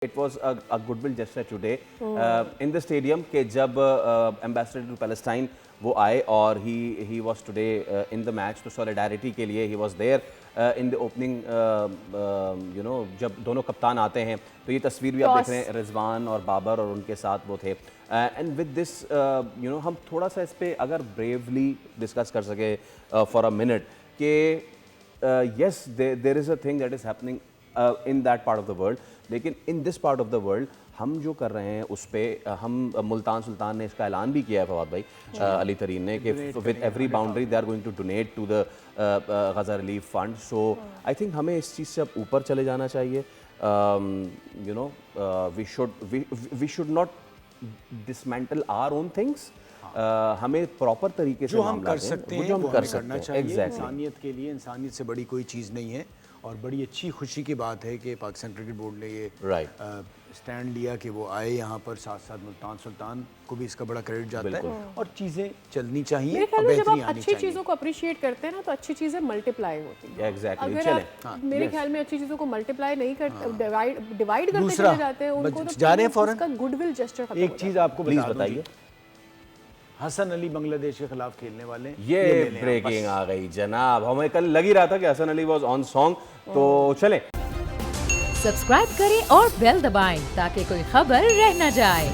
It was a goodwill gesture today in the stadium कि जब ambassador to Palestine वो आए और he was today in the match तो solidarity के लिए he was there in the opening you know जब दोनों कप्तान आते हैं तो ये तस्वीर भी आप देख रहे हैं रिजवान और बाबर और उनके साथ वो थे and with this you know हम थोड़ा सा इस पे अगर bravely discuss कर सके for a minute कि yes there is a thing that is happening in that part of the world लेकिन in this part of the world हम जो कर रहे हैं उस पर हम मुल्तान सुल्तान ने इसका ऐलान भी किया है फवाद भाई अली तरीन ने कि with every boundary they are going to donate to the Gaza relief fund so I think हमें इस चीज़ से अब ऊपर चले जाना चाहिए you know we should not dismantle our own things हमें प्रॉपर तरीके से जो हम कर सकते हैं वो हमें करना चाहिए। Exactly. इंसानियत के लिए इंसानियत से बड़ी कोई चीज़ नहीं है और बड़ी अच्छी खुशी की बात है कि पाकिस्तान क्रिकेट बोर्ड ने ये स्टैंड लिया कि वो आए यहाँ पर साथ साथ मुल्तान सुल्तान को भी इसका बड़ा क्रेडिट जाता है और चीज़ें चलनी चाहिए। मेरे ख्याल में जब आप अच्छी चीज़ों को अप्रिशिएट करते हैं ना तो अच्छी चीज़ें मल्टीप्लाई होती हैं। एग्जैक्टली अगर आप मेरे ख्याल में अच्छी चीज़ों को मल्टीप्लाई नहीं करते डिवाइड करते चले जाते हैं उनको तो जा रहे हैं फौरन उसका गुडविल जेस्चर एक चीज़ आपको बताइए हसन अली बांग्लादेश के खिलाफ खेलने वाले ये ब्रेकिंग आ गई जनाब हमें कल लग ही रहा था कि Hasan Ali was on song तो चलें सब्सक्राइब करें और बेल दबाएं ताकि कोई खबर रह न जाए।